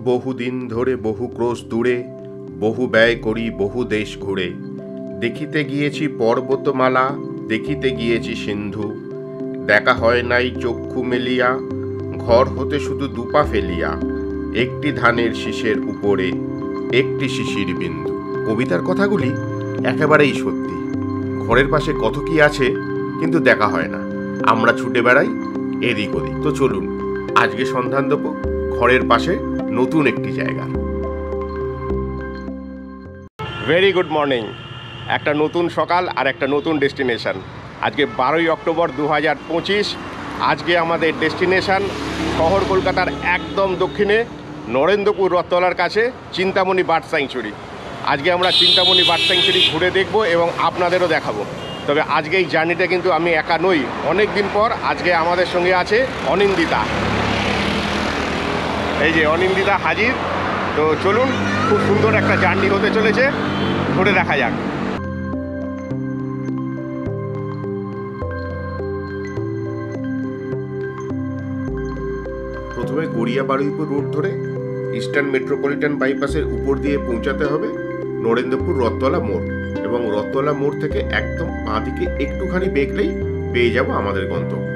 বহুদিন ধরে বহু ক্রোশ দূরে, বহু ব্যয় করি বহু দেশ ঘুরে। দেখিতে গিয়েছি পর্বতমালা, দেখিতে গিয়েছি সিন্ধু। দেখা হয় নাই চক্ষু মেলিয়া, ঘর হতে শুধু দুপা ফেলিয়া। একটি ধানের শীষের উপরে একটি শিশির বিন্দু। কবিতার কথাগুলি একেবারেই সত্যি। ঘরের পাশে কত কি আছে, কিন্তু দেখা হয় না। আমরা ছুটে বেড়াই এদিক ওদিক। তো চলুন আজকে সন্ধান দেবো ঘরের পাশে নতুন একটি জায়গা। Very good morning. একটা নতুন সকাল আর একটা নতুন ডেস্টিনেশন। আজকে 12ই অক্টোবর 2025। আজকে আমাদের ডেস্টিনেশন শহর কলকাতার একদম দক্ষিণে নরেন্দ্রপুর রথতলার কাছে চিন্তামণি বার্ড স্যাংচুরি। আজকে আমরা চিন্তামণি বার্ড স্যাংচুরি ঘুরে দেখব এবং আপনাদেরও দেখাবো। তবে আজকে এই জার্নিটা কিন্তু আমি একা নই, অনেক দিন পর আজকে আমাদের সঙ্গে আছে অনিন্দিতা। এই যে অনিন্দিতা হাজির। তো চলুন, খুব সুন্দর একটা জার্নি হতে চলেছে, ঘুরে দেখা যাক। প্রথমে গড়িয়া বারুইপুর রোড ধরে ইস্টার্ন মেট্রোপলিটন বাইপাসের উপর দিয়ে পৌঁছাতে হবে নরেন্দ্রপুর রথতলা মোড়, এবং রথতলা মোড় থেকে একদম বাঁদিকে একটুখানি বেঁকলেই পেয়ে যাব আমাদের গন্তব্য।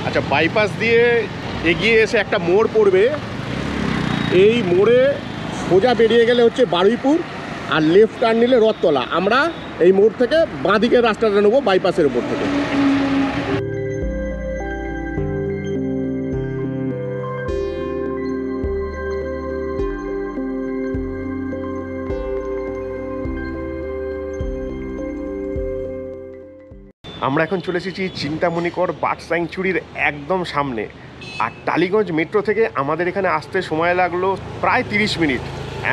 আচ্ছা, বাইপাস দিয়ে এগিয়ে এসে একটা মোড় পড়বে। এই মোড়ে সোজা বেরিয়ে গেলে হচ্ছে বারুইপুর, আর লেফট টার্ন নিলে রথতলা। আমরা এই মোড় থেকে বাঁদিকের রাস্তাটা নেবো বাইপাসের উপর থেকে। আমরা এখন চলে এসেছি চিন্তামণিকর বার্ড স্যাংচুরির একদম সামনে। আর টালিগঞ্জ মেট্রো থেকে আমাদের এখানে আসতে সময় লাগলো প্রায় 30 মিনিট।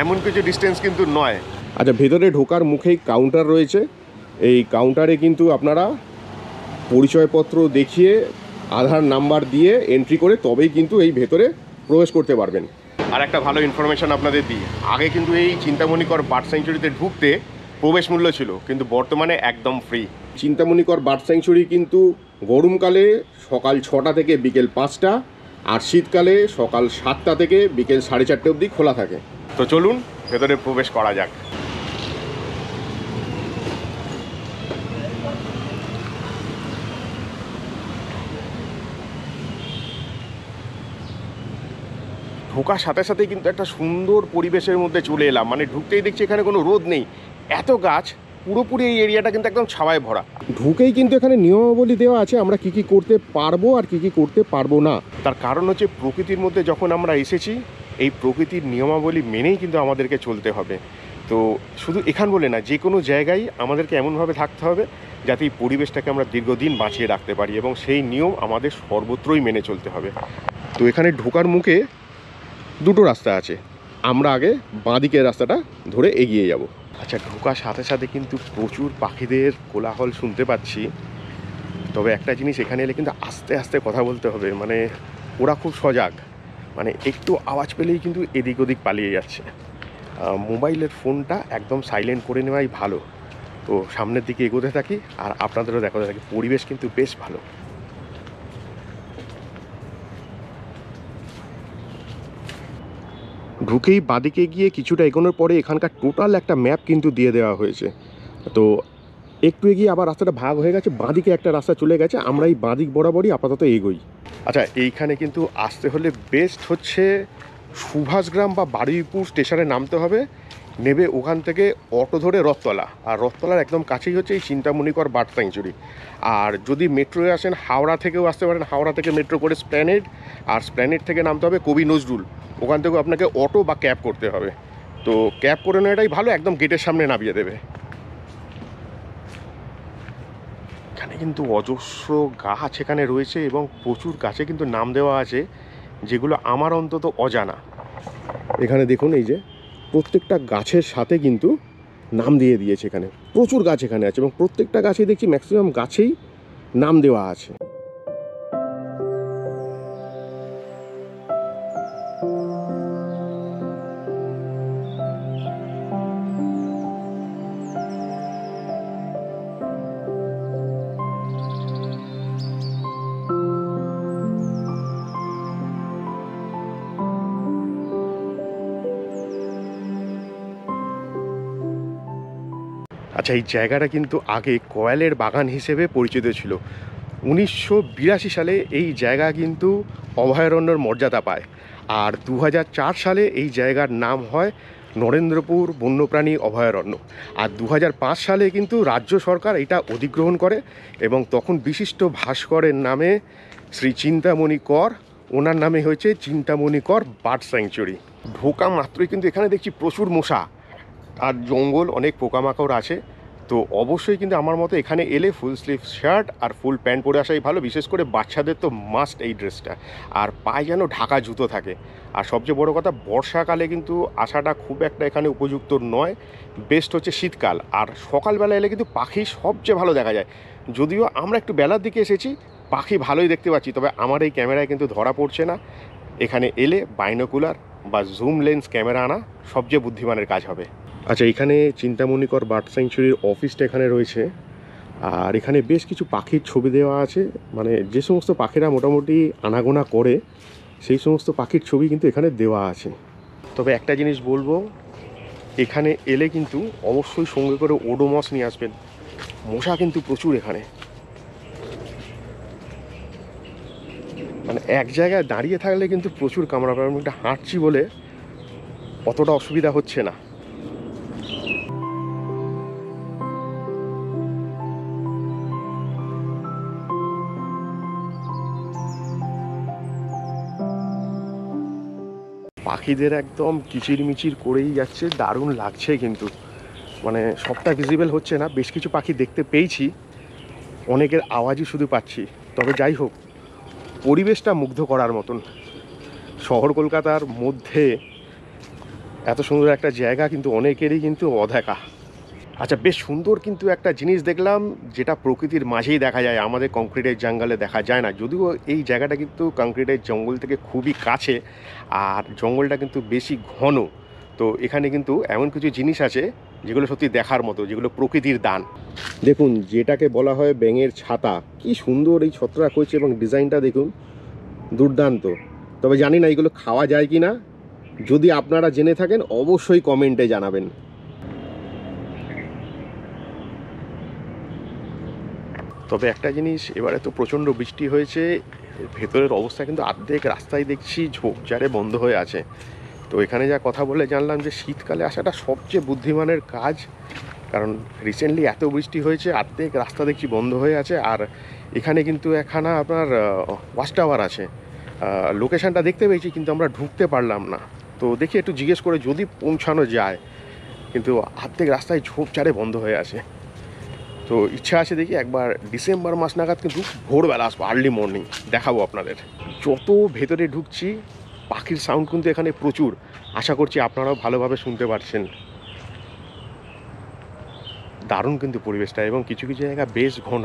এমন কিছু ডিস্টেন্স কিন্তু নয়। আচ্ছা, ভেতরে ঢোকার মুখেই কাউন্টার রয়েছে। এই কাউন্টারে কিন্তু আপনারা পরিচয়পত্র দেখিয়ে আধার নাম্বার দিয়ে এন্ট্রি করে তবেই কিন্তু এই ভেতরে প্রবেশ করতে পারবেন। আর একটা ভালো ইনফরমেশন আপনাদের দিই, আগে কিন্তু এই চিন্তামণিকর বার্ড স্যাংচুরিতে ঢুকতে প্রবেশ মূল্য ছিল, কিন্তু বর্তমানে একদম ফ্রি। চিন্তামণিকর বার্ড স্যাংচুরি কিন্তু গরমকালে সকাল 6টা থেকে বিকেল 5টা, আর শীতকালে সকাল 7টা থেকে বিকেল 4:30 অবধি খোলা থাকে। তো চলুন ভেতরে প্রবেশ করা যাক। ঢোকার সাথে সাথেই কিন্তু একটা সুন্দর পরিবেশের মধ্যে চলে এলাম। মানে ঢুকতেই দেখছি এখানে কোনো রোদ নেই, এত গাছ, পুরোপুরি এই এরিয়াটা কিন্তু একদম ছাওয়ায় ভরা। ঢুকেই কিন্তু এখানে নিয়মাবলী দেওয়া আছে আমরা কি কি করতে পারবো আর কি কি করতে পারবো না। তার কারণ হচ্ছে প্রকৃতির মধ্যে যখন আমরা এসেছি, এই প্রকৃতির নিয়মাবলী মেনেই কিন্তু আমাদেরকে চলতে হবে। তো শুধু এখান বলে না, যে কোনো জায়গায় আমাদেরকে এমনভাবে থাকতে হবে যাতে এই পরিবেশটাকে আমরা দীর্ঘদিন বাঁচিয়ে রাখতে পারি, এবং সেই নিয়ম আমাদের সর্বত্রই মেনে চলতে হবে। তো এখানে ঢোকার মুখে দুটো রাস্তা আছে, আমরা আগে বাঁদিকের রাস্তাটা ধরে এগিয়ে যাব। আচ্ছা, ঢোকার সাথে সাথে কিন্তু প্রচুর পাখিদের কোলাহল শুনতে পাচ্ছি। তবে একটা জিনিস, এখানে এলে কিন্তু আস্তে আস্তে কথা বলতে হবে। মানে ওরা খুব সজাগ, মানে একটু আওয়াজ পেলেই কিন্তু এদিক ওদিক পালিয়ে যাচ্ছে। মোবাইলের ফোনটা একদম সাইলেন্ট করে নেওয়াই ভালো। তো সামনের দিকে এগোতে থাকি আর আপনাদেরও দেখাতে থাকি। পরিবেশ কিন্তু বেশ ভালো। ঢুকেই বাদিকে গিয়ে কিছুটা এগোনোর পরে এখানকার টোটাল একটা ম্যাপ কিন্তু দিয়ে দেওয়া হয়েছে। তো একটু এগিয়ে আবার রাস্তাটা ভাগ হয়ে গেছে, বাঁদিকে একটা রাস্তা চলে গেছে, আমরা এই বাঁদিক বরাবরই আপাতত এগোই। আচ্ছা, এইখানে কিন্তু আসতে হলে বেস্ট হচ্ছে সুভাষগ্রাম বা বারুইপুর স্টেশনে নামতে হবে। নেবে ওখান থেকে অটো ধরে রথতলা, আর রথতলার একদম কাছেই হচ্ছে এই চিন্তামণিকর বার্ড স্যাংচুরি। আর যদি মেট্রোয় আসেন, হাওড়া থেকেও আসতে পারেন। হাওড়া থেকে মেট্রো করে স্প্ল্যানেড, আর স্প্ল্যানেড থেকে নামতে হবে কবি নজরুল। ওখান থেকেও আপনাকে অটো বা ক্যাব করতে হবে। তো ক্যাব করে নেওয়াটাই ভালো, একদম গেটের সামনে নামিয়ে দেবে। এখানে কিন্তু অজস্র গাছ এখানে রয়েছে, এবং প্রচুর গাছে কিন্তু নাম দেওয়া আছে যেগুলো আমার অন্তত অজানা। এখানে দেখুন, এই যে প্রত্যেকটা গাছের সাথে কিন্তু নাম দিয়ে দিয়েছে। এখানে প্রচুর গাছ এখানে আছে, এবং প্রত্যেকটা গাছেই দেখছি ম্যাক্সিমাম গাছেই নাম দেওয়া আছে। আচ্ছা, এই জায়গাটা কিন্তু আগে কয়েলের বাগান হিসেবে পরিচিত ছিল। 1982 সালে এই জায়গা কিন্তু অভয়ারণ্যের মর্যাদা পায়। আর 2004 সালে এই জায়গার নাম হয় নরেন্দ্রপুর বন্যপ্রাণী অভয়ারণ্য। আর 2005 সালে কিন্তু রাজ্য সরকার এটা অধিগ্রহণ করে এবং তখন বিশিষ্ট ভাস্করের নামে শ্রী চিন্তামণি কর, ওনার নামে হয়েছে চিন্তামণি কর বার্ড স্যাংচুরি। ঢোকা মাত্রই কিন্তু এখানে দেখছি প্রচুর মশা আর জঙ্গল, অনেক পোকামাকড় আছে। তো অবশ্যই কিন্তু আমার মতো এখানে এলে ফুল স্লিভ শার্ট আর ফুল প্যান্ট পরে আসাই ভালো। বিশেষ করে বাচ্চাদের তো মাস্ট এই ড্রেসটা, আর পায়ে যেন ঢাকা জুতো থাকে। আর সবচেয়ে বড় কথা, বর্ষাকালে কিন্তু আসাটা খুব একটা এখানে উপযুক্ত নয়, বেস্ট হচ্ছে শীতকাল। আর সকালবেলা এলে কিন্তু পাখি সবচেয়ে ভালো দেখা যায়। যদিও আমরা একটু বেলার দিকে এসেছি, পাখি ভালোই দেখতে পাচ্ছি, তবে আমার এই ক্যামেরায় কিন্তু ধরা পড়ছে না। এখানে এলে বাইনোকুলার বা জুম লেন্স ক্যামেরা আনা সবচেয়ে বুদ্ধিমানের কাজ হবে। আচ্ছা, এখানে চিন্তামণিকর বার্ড স্যাংচুরির অফিসটা এখানে রয়েছে। আর এখানে বেশ কিছু পাখির ছবি দেওয়া আছে, মানে যে সমস্ত পাখিরা মোটামুটি আনাগোনা করে সেই সমস্ত পাখির ছবি কিন্তু এখানে দেওয়া আছে। তবে একটা জিনিস বলবো, এখানে এলে কিন্তু অবশ্যই সঙ্গে করে ওডোমস নিয়ে আসবেন। মশা কিন্তু প্রচুর এখানে, মানে এক জায়গায় দাঁড়িয়ে থাকলে কিন্তু প্রচুর কামড়াবে। আমি একটা হাঁটছি বলে অতটা অসুবিধা হচ্ছে না। পাখিদের একদম কিচিরমিচির করেই যাচ্ছে, দারুণ লাগছে কিন্তু। মানে সবটা ভিজিবল হচ্ছে না, বেশ কিছু পাখি দেখতে পেয়েছি, অনেকের আওয়াজই শুধু পাচ্ছি। তবে যাই হোক, পরিবেশটা মুগ্ধ করার মতন। শহর কলকাতার মধ্যে এত সুন্দর একটা জায়গা কিন্তু অনেকেরই কিন্তু অদেখা। আচ্ছা, বেশ সুন্দর কিন্তু একটা জিনিস দেখলাম, যেটা প্রকৃতির মাঝেই দেখা যায়, আমাদের কংক্রিটের জঙ্গলে দেখা যায় না। যদিও এই জায়গাটা কিন্তু কংক্রিটের জঙ্গল থেকে খুবই কাছে, আর জঙ্গলটা কিন্তু বেশি ঘন। তো এখানে কিন্তু এমন কিছু জিনিস আছে যেগুলো সত্যি দেখার মতো, যেগুলো প্রকৃতির দান। দেখুন, যেটাকে বলা হয় ব্যাঙের ছাতা, কি সুন্দর এই ছত্রাক হয়েছে এবং ডিজাইনটা দেখুন, দুর্দান্ত। তবে জানি না এগুলো খাওয়া যায় কি না, যদি আপনারা জেনে থাকেন অবশ্যই কমেন্টে জানাবেন। তবে একটা জিনিস, এবারে তো প্রচণ্ড বৃষ্টি হয়েছে, ভেতরের অবস্থা কিন্তু অর্ধেক রাস্তায় দেখছি ঝোপঝাড়ে বন্ধ হয়ে আছে। তো এখানে যা কথা বলে জানলাম যে শীতকালে আসাটা সবচেয়ে বুদ্ধিমানের কাজ, কারণ রিসেন্টলি এত বৃষ্টি হয়েছে, অর্ধেক রাস্তা দেখছি বন্ধ হয়ে আছে। আর এখানে কিন্তু একখানা আপনার ওয়াচ টাওয়ার আছে, লোকেশানটা দেখতে পেয়েছি, কিন্তু আমরা ঢুকতে পারলাম না। তো দেখি একটু জিজ্ঞেস করে যদি পৌঁছানো যায়, কিন্তু অর্ধেক রাস্তায় ঝোপঝাড়ে বন্ধ হয়ে আছে। তো ইচ্ছা আছে, দেখি একবার ডিসেম্বর মাস নাগাদ কিন্তু ভোরবেলা আসবো, আর্লি মর্নিং দেখাবো আপনাদের। যত ভেতরে ঢুকছি পাখির সাউন্ড কিন্তু এখানে প্রচুর, আশা করছি আপনারাও ভালোভাবে শুনতে পারছেন। দারুণ কিন্তু পরিবেশটা, এবং কিছু কিছু জায়গা বেশ ঘন।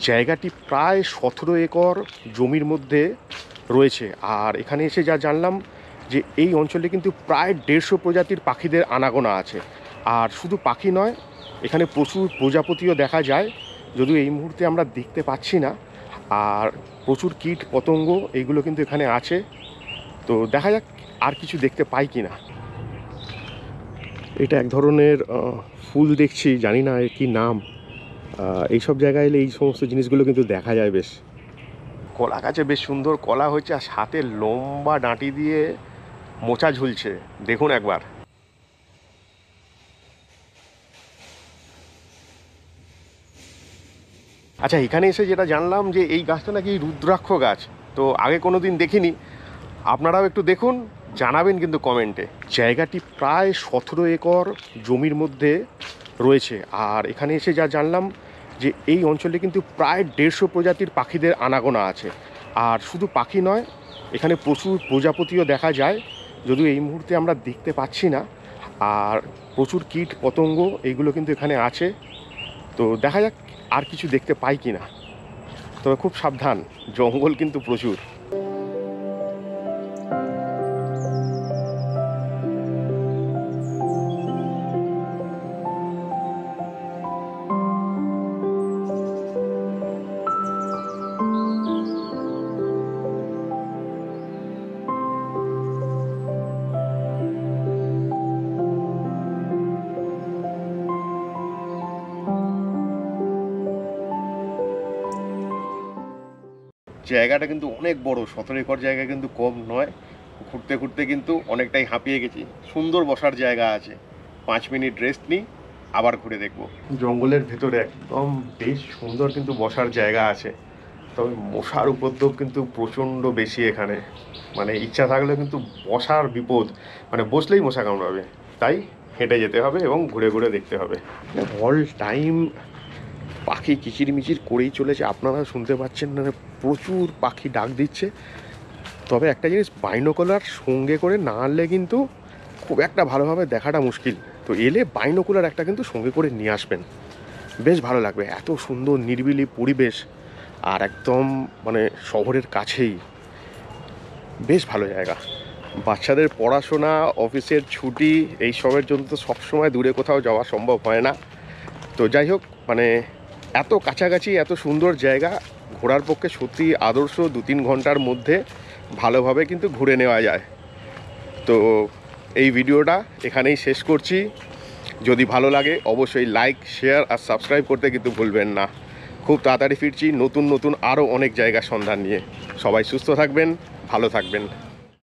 জায়গাটি প্রায় 17 একর জমির মধ্যে রয়েছে। আর এখানে এসে যা জানলাম যে এই অঞ্চলে কিন্তু প্রায় 150 প্রজাতির পাখিদের আনাগোনা আছে। আর শুধু পাখি নয়, এখানে প্রচুর প্রজাপতিও দেখা যায়, যদিও এই মুহূর্তে আমরা দেখতে পাচ্ছি না। আর প্রচুর কীট পতঙ্গ এইগুলো কিন্তু এখানে আছে। তো দেখা যাক আর কিছু দেখতে পাই কি না। এটা এক ধরনের ফুল দেখছি, জানি না এর কী নাম। এইসব জায়গায় এলে এই সমস্ত জিনিসগুলো কিন্তু দেখা যায় বেশ। কলা গাছে বেশ সুন্দর কলা হচ্ছে, আর সাথে লম্বা ডাঁটি দিয়ে মোচা ঝুলছে, দেখুন একবার। আচ্ছা, এখানে এসে যেটা জানলাম যে এই গাছটা নাকি রুদ্রাক্ষ গাছ, তো আগে কোনো দিন দেখিনি। আপনারাও একটু দেখুন, জানাবেন কিন্তু কমেন্টে। জায়গাটি প্রায় 17 একর জমির মধ্যে রয়েছে। আর এখানে এসে যা জানলাম যে এই অঞ্চলে কিন্তু প্রায় 150 প্রজাতির পাখিদের আনাগোনা আছে। আর শুধু পাখি নয়, এখানে প্রচুর প্রজাপতিও দেখা যায়, যদিও এই মুহূর্তে আমরা দেখতে পাচ্ছি না। আর প্রচুর কীট পতঙ্গ এইগুলো কিন্তু এখানে আছে। তো দেখা যাক আর কিছু দেখতে পাই কি না। তবে খুব সাবধান, জঙ্গল কিন্তু প্রচুর। জায়গাটা কিন্তু অনেক বড়, 17 একর জায়গা কিন্তু কম নয়। ঘুরতে ঘুরতে কিন্তু অনেকটাই হাঁপিয়ে গেছি। সুন্দর বসার জায়গা আছে, 5 মিনিট রেস্ট নিই, আবার ঘুরে দেখব। জঙ্গলের ভেতরে একদম বেশ সুন্দর কিন্তু বসার জায়গা আছে, তবে মশার উপদ্রব কিন্তু প্রচণ্ড বেশি এখানে। মানে ইচ্ছা থাকলেও কিন্তু বসার বিপদ, মানে বসলেই মশা কামড়াবে, তাই হেঁটে যেতে হবে এবং ঘুরে ঘুরে দেখতে হবে। অল টাইম পাখি কিচিরমিচির করেই চলেছে, আপনারা শুনতে পাচ্ছেন না, প্রচুর পাখি ডাক দিচ্ছে। তবে একটা জিনিস, বাইনোকুলার সঙ্গে করে না আনলে কিন্তু খুব একটা ভালোভাবে দেখাটা মুশকিল। তো এলে বাইনোকুলার একটা কিন্তু সঙ্গে করে নিয়ে আসবেন, বেশ ভালো লাগবে। এত সুন্দর নিরিবিলি পরিবেশ, আর একদম মানে শহরের কাছেই, বেশ ভালো জায়গা। বাচ্চাদের পড়াশোনা, অফিসের ছুটি, এইসবের জন্য তো সবসময় দূরে কোথাও যাওয়া সম্ভব হয় না। তো যাই হোক, মানে এত কাছাকাছি এত সুন্দর জায়গা ঘোরার পক্ষে সত্যি আদর্শ। 2-3 ঘন্টার মধ্যে ভালোভাবে কিন্তু ঘুরে নেওয়া যায়। তো এই ভিডিওটা এখানেই শেষ করছি। যদি ভালো লাগে অবশ্যই লাইক, শেয়ার আর সাবস্ক্রাইব করতে কিন্তু ভুলবেন না। খুব তাড়াতাড়ি ফিরছি নতুন নতুন আরও অনেক জায়গার সন্ধান নিয়ে। সবাই সুস্থ থাকবেন, ভালো থাকবেন।